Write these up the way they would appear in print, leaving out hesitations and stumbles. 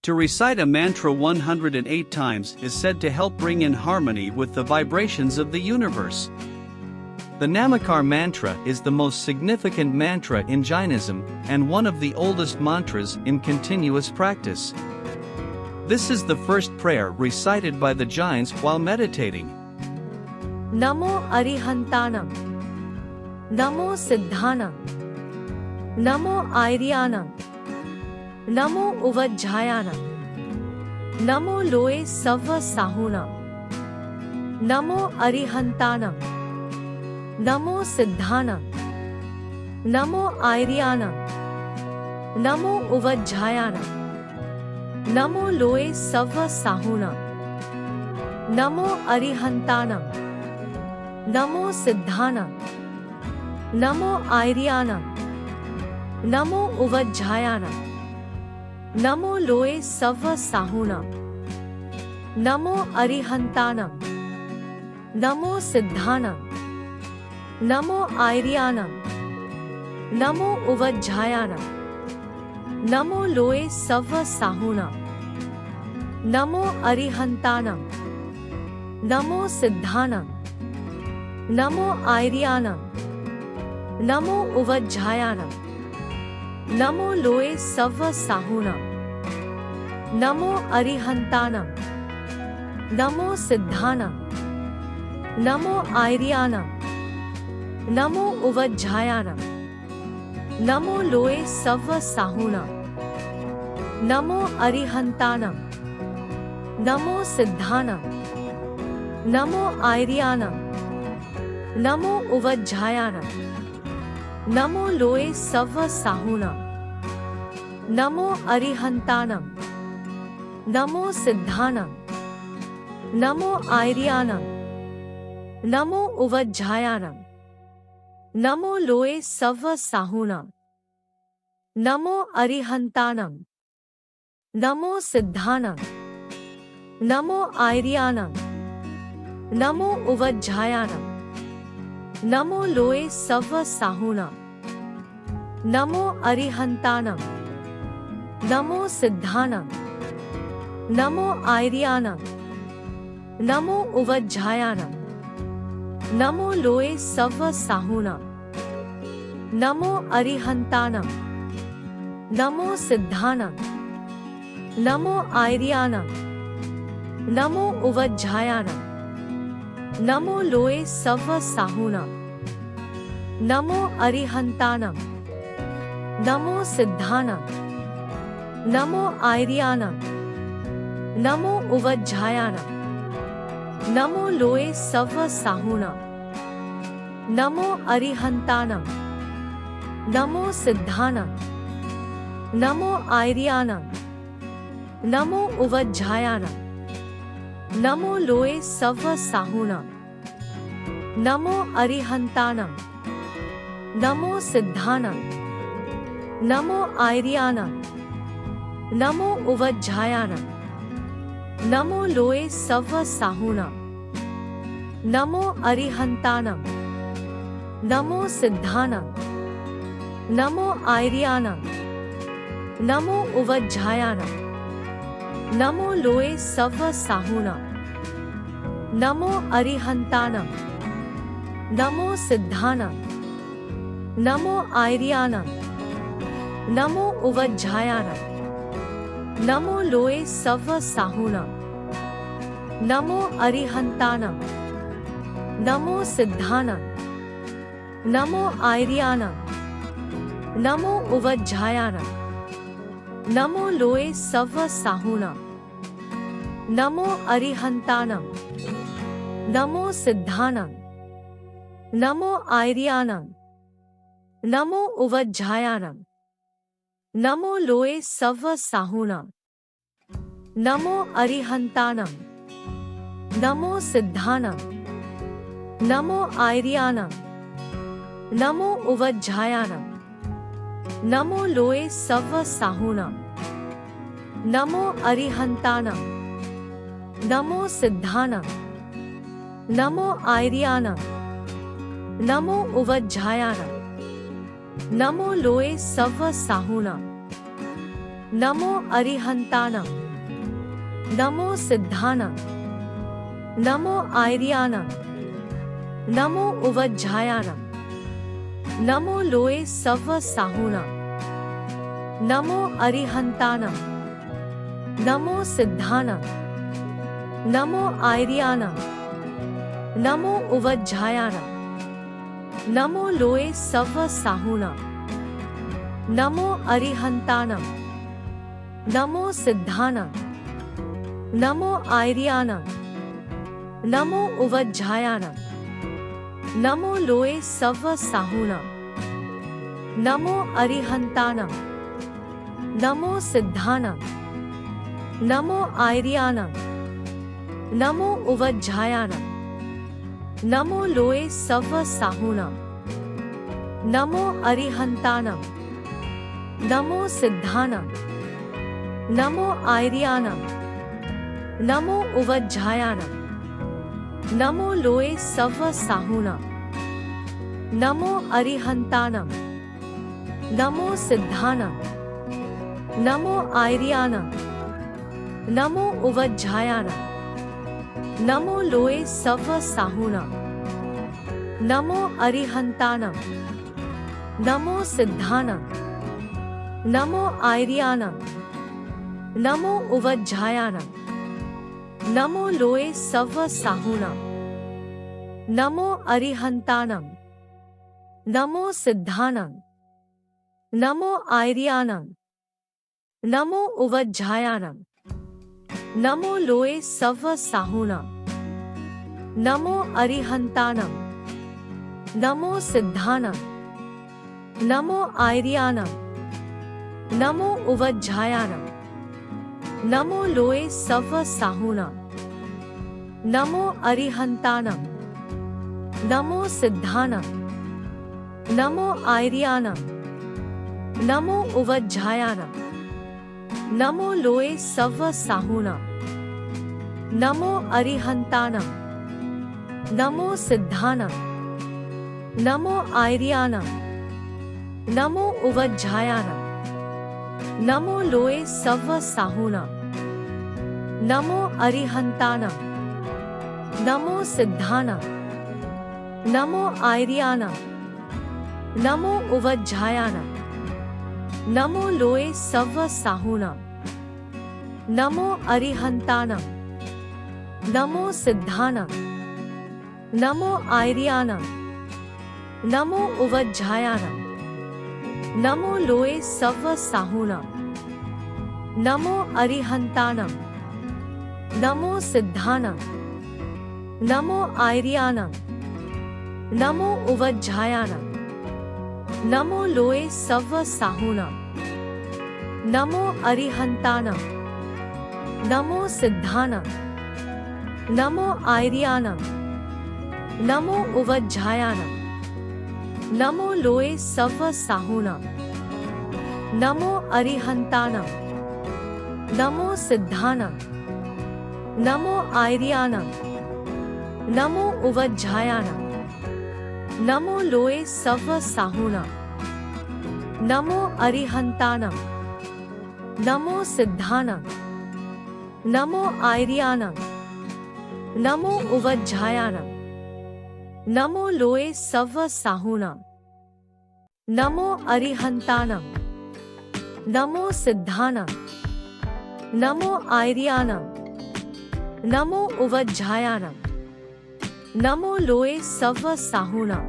To recite a mantra 108 times is said to help bring in harmony with the vibrations of the universe. The Namakar mantra is the most significant mantra in Jainism and one of the oldest mantras in continuous practice. This is the first prayer recited by the Jains while meditating. Namo Arihantanam, Namo Siddhanam, Namo Airyanam, Namo Uvajjayanam, Namo Loe Savva Sahunam, Namo Arihantanam, Namo Siddhanam, Namo Airyanam, Namo Uvajjayanam, Namo Loe Savva Sahunam, Namo Arihantanam, Namo Siddhanam, Namo Airyanam, Namo Uvajjayanam, Namo Loe Savva Sahunam, Namo Arihantanam, Namo Siddhanam, Namo Airyanam, Namo Uvajjayanam, Namo Loe Savva Sahunam, Namo Arihantanam, Namo Siddhanam, Namo Airyanam, Namo Uvajjayanam, Namo Loe Savva Sahunam, Namo Arihantanam, Namo Siddhanam, Namo Airyanam, Namo Uvajjayanam, Namo Loe Savva Sahunam, Namo Arihantanam, Namo Siddhanam, Namo Airyanam, Namo Uvajjayanam, Namo Loe Savva Sahunam, Namo Arihantanam, Namo Siddhanam, Namo Airyanam, Namo Uvajjayanam, Namo Loe Savva Sahunam, Namo Arihantanam, Namo Siddhanam, Namo Airyanam, Namo Uvajjayanam, Namo Loe Savva Sahunam, Namo Arihantanam, Namo Siddhanam, Namo Airyanam, Namo Uvajjayanam, Namo Loe Savva Sahunam, Namo Arihantanam, Namo Siddhanam, Namo Airyanam, Namo Uvajjayanam, Namo Loe Savva Sahunam, Namo Arihantanam, Namo Siddhanam, Namo Airyanam, Namo Uvajjayanam, Namo Loe Savva Sahunam, Namo Arihantanam, Namo Siddhanam, Namo Airyanam, Namo Uvajjayanam, Namo Loe Savva Sahunam, Namo Arihantanam, Namo Siddhanam, Namo Airyanam, Namo Uvajjayanam, Namo Loe Savva Sahunam, Namo Arihantanam, Namo Siddhanam, Namo Airyanam, Namo Uvajjayanam, Namo Loe Savva Sahunam, Namo Arihantanam, Namo Siddhanam, Namo Airyanam, Namo Uvajjayanam, Namo Loe Savva Sahunam, Namo Arihantanam, Namo Siddhanam, Namo Airyanam, Namo Uvajjayanam, Namo Loe Savva Sahunam, Namo Arihantanam, Namo Siddhanam, Namo Airyanam, Namo Uvajjayanam, Namo Loe Savva Sahunam, Namo Arihantanam, Namo Siddhanam, Namo Airyanam, Namo Uvajjayanam, Namo Loe Savva Sahunam, Namo Arihantanam, Namo Siddhanam, Namo Airyanam, Namo Uvajjayanam, Namo Loe Savva Sahunam, नमो अरिहन्ताणं नमो सिद्धाणं नमो आर्याणं नमो उवज्झायाणं नमो लोये सव्व साहूणं नमो अरिहन्ताणं नमो सिद्धाणं नमो आर्याणं नमो उवज्झायाणं नमो लोये सव्व साहूणं नमो अरिहन्ताणं नमो सिद्धाणं नमो आर्याणं नमो उवज्झायाणं नमो लोये सव्व साहूणं नमो अरिहन्ताणं नमो सिद्धाणं नमो आर्याणं नमो उवज्झायाणं नमो लोये सव्व साहूणं नमो अरिहन्ताणं नमो सिद्धाणं नमो आर्याणं नमो उवज्झायाणं नमो लोये सव्व साहूणं नमो अरिहन्ताणं नमो सिद्धाणं नमो आर्याणं नमो उवज्झायाणं नमो लोये सव्व साहूणं नमो अरिहन्ताणं नमो सिद्धाणं नमो आर्याणं नमो उवज्झायाणं नमो लोये सव्व साहूणं नमो अरिहन्ताणं नमो सिद्धाणं नमो आर्याणं नमो उवज्झायाणं नमो लोये सव्व साहूणं नमो अरिहन्ताणं नमो सिद्धाणं नमो आर्याणं नमो उवज्झायाणं नमो लोये सव्व साहूणं नमो अरिहन्ताणं नमो सिद्धाणं नमो आर्याणं नमो उवज्झायाणं नमो लोये सव्व साहूणं नमो अरिहन्ताणं नमो सिद्धाणं नमो आर्याणं नमो उवज्झायाणं नमो लोये सव्व साहूणं नमो अरिहन्ताणं नमो सिद्धाणं नमो आर्याणं नमो उवज्झायाणं नमो लोये सव्व साहूणं नमो अरिहन्ताणं नमो सिद्धाणं नमो आर्याणं नमो उवज्झायाणं नमो लोये सव्व साहूणं नमो अरिहन्ताणं नमो सिद्धाणं नमो आर्याणं नमो उवज्झायाणं नमो लोये सव्व साहूणं नमो अरिहन्ताणं नमो सिद्धाणं नमो आर्याणं नमो उवज्झायाणं नमो लोये सव्व साहूणं नमो अरिहन्ताणं नमो सिद्धाणं नमो आर्याणं नमो उवज्झायाणं नमो लोये सव्व साहूणं नमो अरिहन्ताणं नमो सिद्धाणं नमो आर्याणं नमो उवज्झायाणं नमो लोये सव्व साहूणं नमो अरिहन्ताणं नमो सिद्धाणं नमो आर्याणं नमो उवज्झायाणं नमो लोये सव्व साहूणं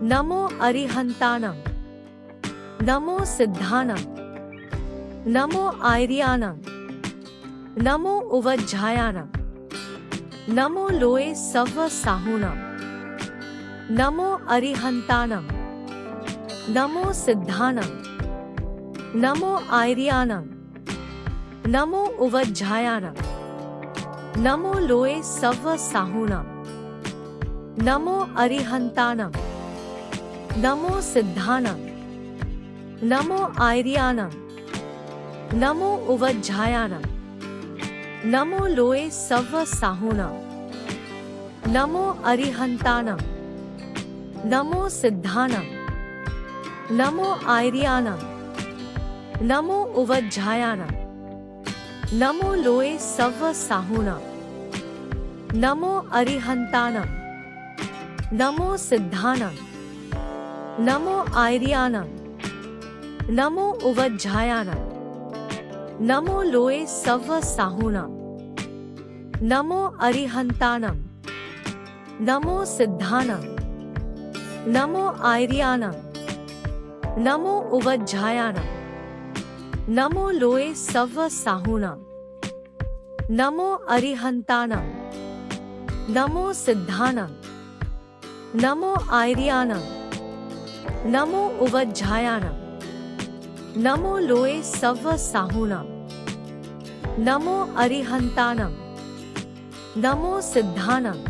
नमो अरिहन्ताणं नमो सिद्धाणं नमो आर्याणं नमो उवज्झायाणं नमो लोये सव्व साहूणं नमो अरिहन्ताणं नमो सिद्धाणं नमो आर्याणं नमो उवज्झायाणं नमो लोये सव्व साहूणं नमो अरिहन्ताणं नमो सिद्धाणं नमो आर्याणं नमो उवज्झायाणं नमो लोये सव्व साहूणं नमो अरिहन्ताणं नमो सिद्धाणं नमो आर्याणं नमो उवज्झायानम् नमो लोये सव्व साहूणाम् नमो अरिहन्तानम् नमो सिद्धानम् नमो आर्यानम् नमो उवज्झायानम् नमो लोये सव्व साहूणाम् नमो अरिहन्तानम् नमो सिद्धानम् नमो आर्यानम् नमो उवज्झायानम् नमो लोये सव्व साहूणाम् नमो अरिहन्तानम् नमो सिद्धानम् नमो आर्यानम् नमो उवज्झायानम् नमो लोये सव्व साहूणाम् नमो अरिहन्तानम् नमो सिद्धानम्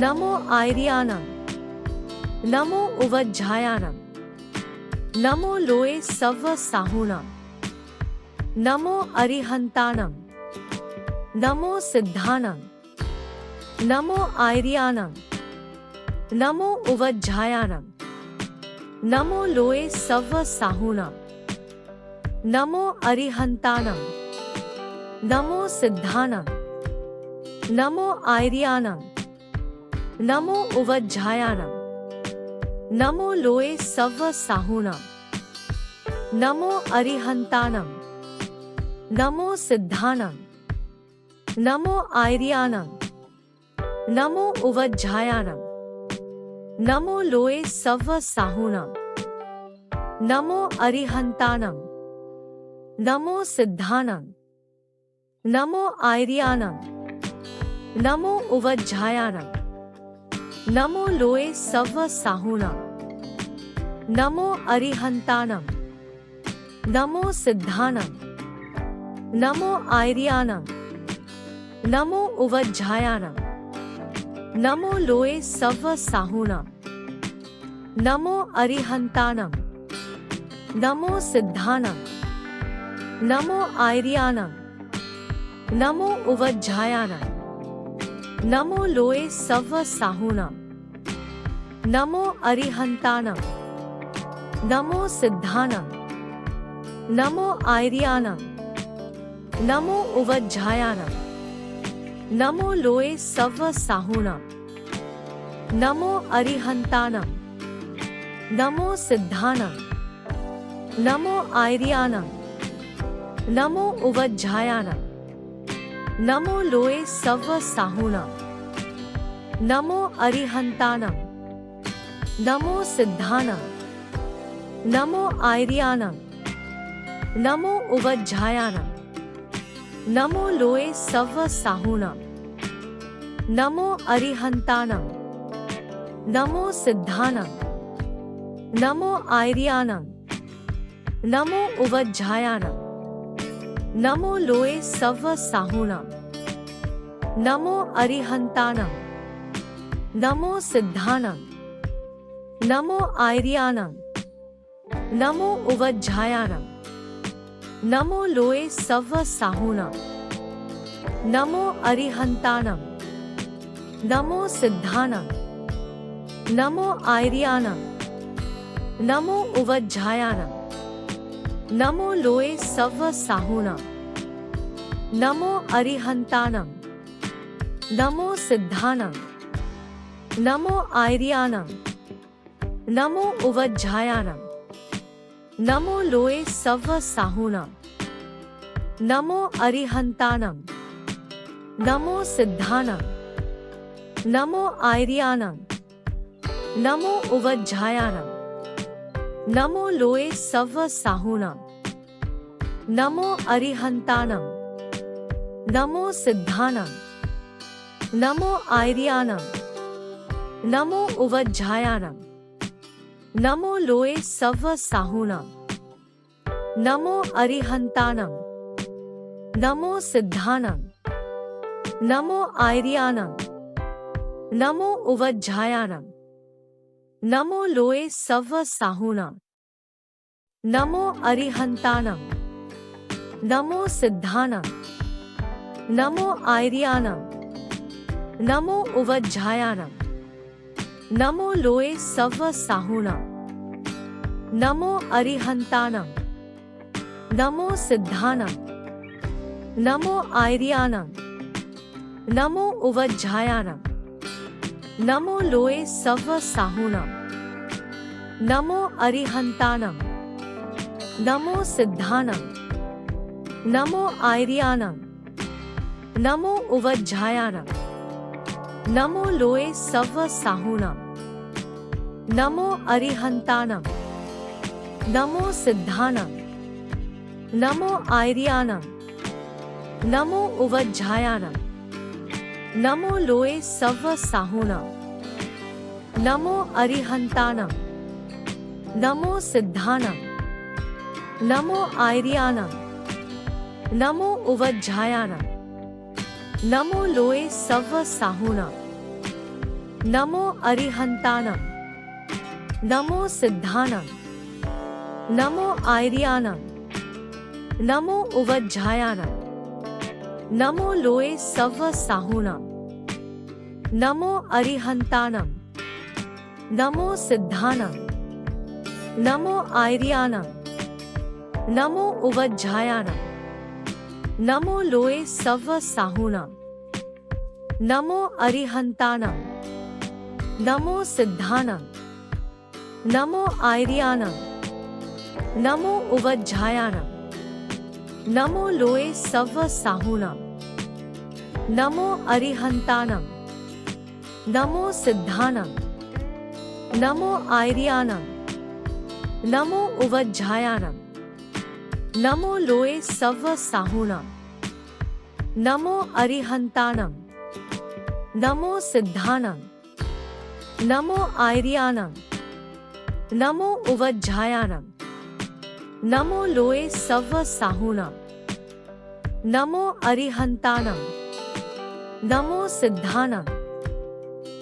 नमो आर्यानम् नमो उवज्झायानम् नमो लोये सव्व साहूणाम् नमो अरिहन्तानम् नमो सिद्धानम् नमो आर्यानम् नमो उवज्झायानम् नमो लोये सव्व साहूणाम् नमो अरिहन्तानम् नमो सिद्धानम् नमो आर्यानम् नमो उवज्झायानम् नमो लोये सव्व साहूणाम् नमो अरिहन्तानम् नमो सिद्धानम् नमो आर्यानम् नमो उवज्झायानम् नमो लोये सव्व साहूणाम् नमो अरिहन्तानम् नमो सिद्धानम् नमो आर्यानम् नमो उवज्झायानम् नमो लोये सव्व साहूणाम् नमो अरिहन्तानम् नमो सिद्धानम् नमो आर्यानम् नमो उवज्झायानम् नमो लोये सव्व साहूणाम् नमो अरिहन्तानम् नमो सिद्धानम् नमो आर्यानम् नमो उवज्झायानम् नमो लोये सव्व साहूणाम् नमो अरिहन्तानम् नमो सिद्धानम् नमो आर्यानम् नमो उवज्झायानम् नमो लोये सव्व साहूणाम् नमो अरिहन्तानम् नमो सिद्धानम् नमो आर्यानम् नमो उवज्झायानम् नमो लोये सव्व साहूणाम् नमो अरिहन्तानम् नमो सिद्धानम् नमो आर्यानम् नमो उवज्झायानम् नमो लोये सव्व साहूणाम् नमो अरिहन्तानम् नमो सिद्धानम् नमो आर्यानम् नमो उवज्झायानम् नमो लोये सव्व साहूणाम् नमो अरिहन्तानम् नमो सिद्धानम् नमो आर्यानम् नमो उवज्झायानम् नमो लोये सव्व साहूणाम् नमो अरिहन्तानम् नमो सिद्धानम् नमो आर्यानम् नमो उवज्झायानम् नमो लोये सव्व साहूणाम् नमो अरिहन्तानम् नमो सिद्धानम् नमो आर्यानम् नमो उवज्झायानम् नमो लोये सव्व साहूणाम् नमो अरिहन्तानम् नमो सिद्धानम् नमो आर्यानम् नमो उवज्झायानम् नमो लोये सव्व साहूणाम् नमो अरिहन्तानम् नमो सिद्धानम् नमो आर्यानम् नमो उवज्झायानम् नमो लोये सव्व साहूणाम् नमो अरिहन्तानम् नमो सिद्धानम् नमो आर्यानम् नमो उवज्झायानम् नमो लोये सव्व साहूणाम् नमो अरिहन्तानम् नमो सिद्धानम् नमो आर्यानम् नमो उवज्झायानम् नमो लोये सव्व साहूणाम् नमो अरिहन्तानम् नमो सिद्धानं, नमो आर्यानं, नमो उवज्झायानं, नमो लोए सव्व साहूनं, नमो अरिहन्तानं, नमो सिद्धानं, नमो आर्यानं, नमो उवज्झायानं, नमो लोए सव्व साहूनं, नमो अरिहन्तानं, नमो सिद्धानं, नमो आर्यानं, नमो उवज्झायानं, नमो लोए सव्व साहूनं, नमो अरिहन्तानं, नमो सिद्धानं, नमो आर्यानं, नमो उवज्झायानं, नमो लोए सव्व साहूनं, नमो अरिहन्तानं, नमो सिद्धानं, नमो आर्यानं, नमो उवज्झायानं, नमो लोए सव्व साहूनं, नमो अरिहन्तानं, नमो सिद्धानं, नमो आर्यानं, नमो उवज्झायानं, नमो लोए सव्व साहूनं, नमो अरिहन्तानं, नमो सिद्धानं, नमो आर्यानं, नमो उवज्झायानं, नमो लोए सव्व साहूनं, नमो अरिहन्तानं, नमो सिद्धानं, नमो आर्यानं, नमो उवज्झायानं, नमो लोए सव्व साहूनं, नमो अरिहन्तानं, नमो सिद्धानं, नमो आर्यानं, नमो उवज्झायानं, नमो लोए सव्व साहूनं, नमो अरिहन्तानं, नमो सिद्धानं,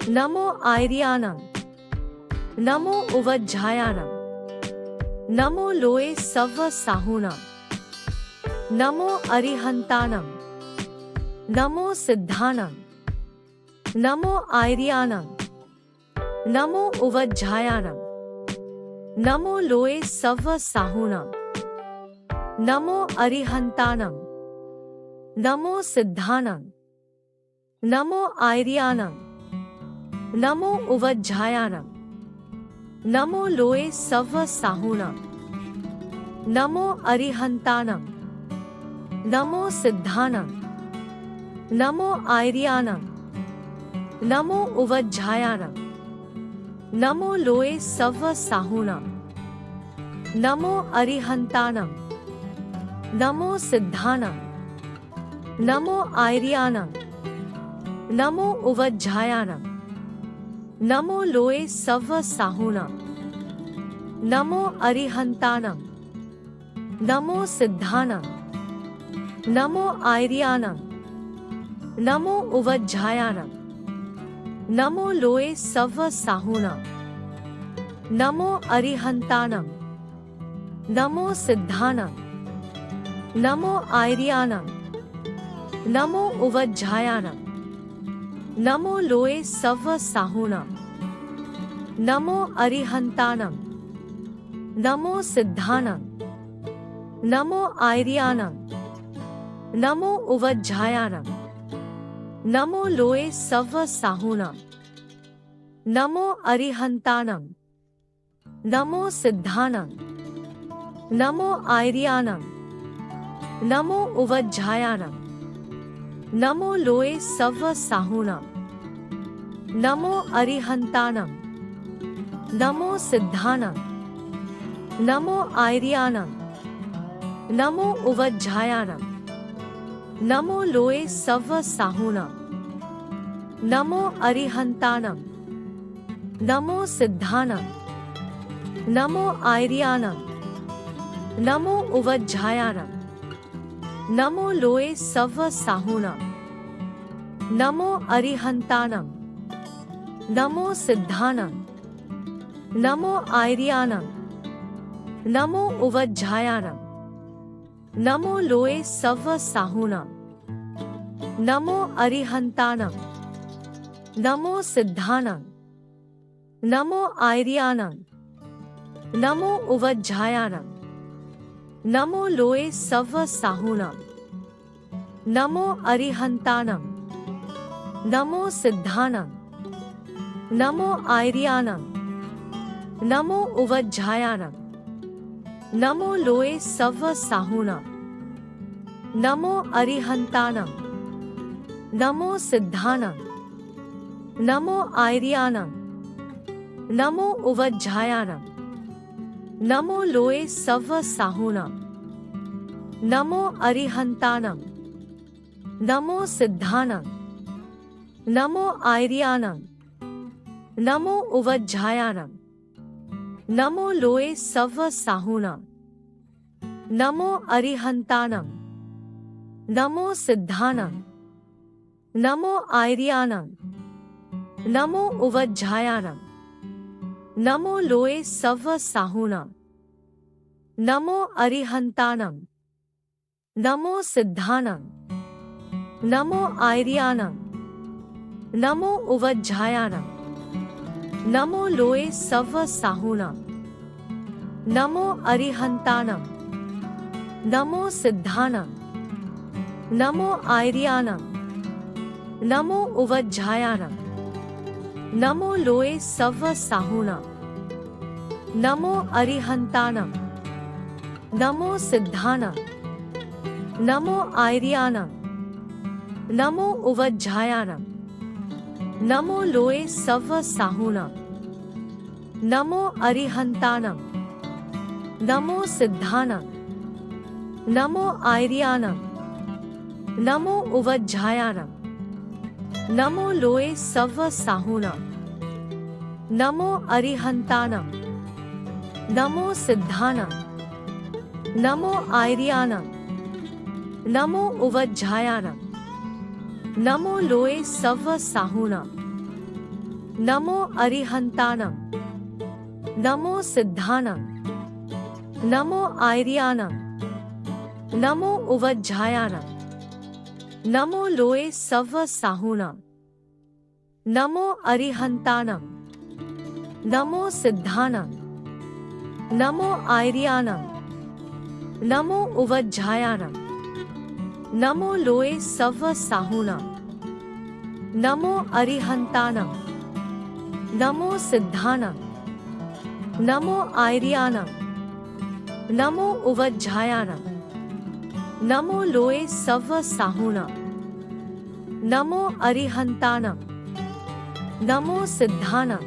नमो आर्यानं, नमो उवज्झायानं, नमो लोए सव्व साहूनं, नमो अरिहन्तानं, नमो सिद्धानं, नमो आर्यानं, नमो उवज्झायानं, नमो लोए सव्व साहूनं, नमो अरिहन्तानं, नमो सिद्धानं, नमो आर्यानं, नमो उवज्झायानं, नमो लोए सव्व साहूनं, नमो अरिहन्तानं, नमो सिद्धानं, नमो आर्यानं, नमो उवज्झायानं, नमो लोए सव्व साहूनं, नमो अरिहन्तानं, नमो सिद्धानं, नमो आर्यानं, नमो उवज्झायानं, नमो लोए सव्व साहूनं, नमो अरिहन्तानं, नमो सिद्धानं, नमो आर्यानं, नमो उवज्झायानं, नमो लोए सव्व साहूनं, नमो अरिहन्तानं, नमो सिद्धानं, नमो आर्यानं, नमो उवज्झायानं, नमो लोए सव्व साहूनं, नमो अरिहन्तानं, नमो सिद्धानं, नमो आर्यानं, नमो उवज्झायानं, नमो लोए सव्व साहूनं, नमो अरिहन्तानं, नमो सिद्धानं, नमो आर्यानं, नमो उवज्झायानं, नमो लोए सव्व साहूनं, नमो अरिहन्तानं, नमो सिद्धानं, नमो आर्यानं, नमो उवज्झायानं, नमो लोए सव्व साहूनं, नमो अरिहन्तानं, नमो सिद्धानं, नमो आर्यानं, नमो उवज्झायानं, नमो लोए सव्व साहूनं, नमो अरिहन्तानं, नमो सिद्धानं, नमो आर्यानं, नमो उवज्झायानं, नमो लोए सव्व साहूनं, नमो अरिहन्तानं, नमो सिद्धानं, नमो आर्यानं, नमो उवज्झायानं, नमो लोये सव्व साहूणां। नमो अरिहन्ताणां। नमो सिद्धानां। नमो आर्याणां। नमो उवज्झायाणां। नमो लोये सव्व साहूणां। नमो अरिहन्ताणां। नमो सिद्धानां। नमो आर्याणां। नमो उवज्झायाणां। नमो लोये सव्व साहूणां। नमो अरिहन्ताणां। नमो सिद्धानां। नमो आर्याणां। नमो उवज्झायाणां। नमो लोये सव्व साहूणां। नमो अरिहन्ताणां। नमो सिद्धानां। नमो आर्याणां। नमो उवज्झायाणां। नमो लोये सव्व साहूणां। नमो अरिहन्ताणां। नमो सिद्धानां। नमो आर्याणां। नमो उवज्झायाणां। नमो लोये सव्व साहूणां। नमो अरिहन्ताणां। नमो सिद्धानां। नमो आर्याणां। नमो उवज्झायाणां। नमो लोये सव्व साहूणां। नमो अरिहन्ताणां। नमो सिद्धानां। नमो आर्याणां। नमो उवज्झायाणां। नमो लोये सव्व साहूणां। नमो अरिहन्ताणां। नमो सिद्धानां। नमो आर्याणां। नमो उवज्झायाणां। नमो लोये सव्व साहूणां। नमो अरिहन्ताणां। नमो सिद्धानां। नमो आर्याणां। नमो उवज्झायाणां। नमो लोये सव्व साहूणां। नमो अरिहन्ताणां। नमो सिद्धानां। नमो आर्याणां। नमो उवज्झायाणां। नमो लोये सव्व साहूणां। नमो अरिहन्ताणां। नमो सिद्धानां। नमो आर्याणां। नमो उवज्झायाणां। नमो लोये सव्व साहूणां। नमो अरिहन्ताणां। नमो सिद्धानां। नमो आर्याणां। नमो उवज्झायाणां। नमो लोये सव्व साहूणां। नमो अरिहन्ताणां। नमो सिद्धानां।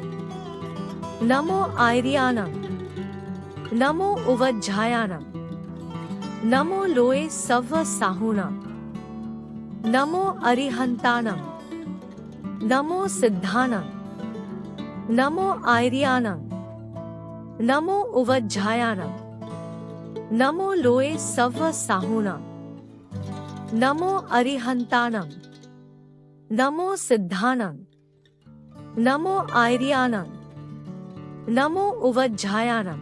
नमो आर्याणां। नमो उवज्झायाणां। नमो लोये सव्व साहूणां। नमो अरिहन्ताणां। नमो सिद्धानां। नमो आर्याणां। नमो उवज्झायाणां। नमो लोये सव्व साहूणां। नमो अरिहन्ताणां। नमो सिद्धानां। नमो आर्याणां। नमो उवज्झायाणां।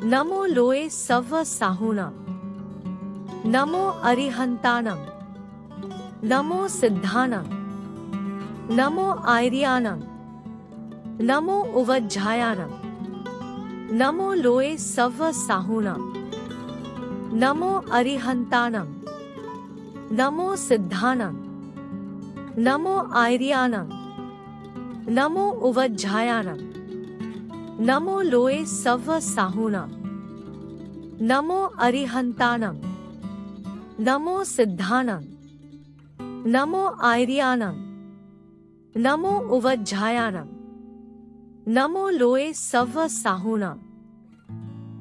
नमो लोये सव्व साहूणां। नमो अरिहन्ताणां। नमो सिद्धानां। नमो आर्याणां। नमो उवज्झायाणां। नमो लोये सव्व साहूणां। नमो अरिहन्ताणां। नमो सिद्धानां। नमो आर्याणां। नमो उवज्झायाणां। नमो लोये सव्व साहूणां। नमो अरिहन्ताणां। नमो सिद्धानां। नमो आर्याणां। नमो उवज्झायाणां। नमो लोये सव्व साहूणां।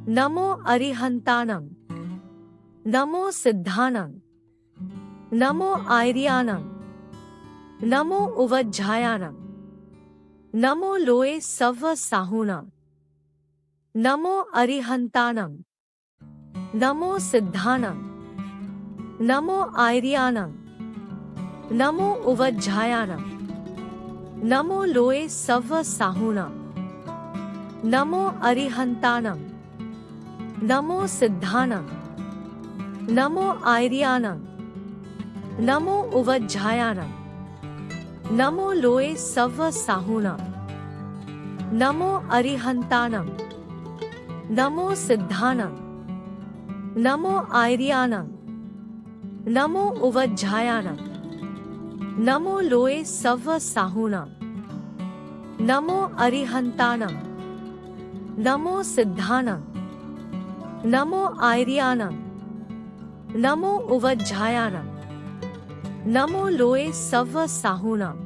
नमो अरिहन्ताणां। नमो सिद्धानां। नमो आर्याणां। नमो उवज्झायाणां। नमो लोये सव्व साहूणां। नमो अरिहन्ताणां। नमो सिद्धानां। नमो आर्याणां। नमो उवज्झायाणां। नमो लोये सव्व साहूणां। नमो अरिहन्ताणां। नमो सिद्धानां। नमो आर्याणां। नमो उवज्झायाणां। नमो लोये सव्व साहूणां। नमो अरिहन्ताणां। नमो सिद्धानां। नमो आर्याणं नमो उवज्झायाणं नमो लोये सव्व साहूणं नमो अरिहन्ताणं नमो सिद्धाणं नमो आर्याणं नमो उवज्झायाणं नमो लोये सव्व साहूणं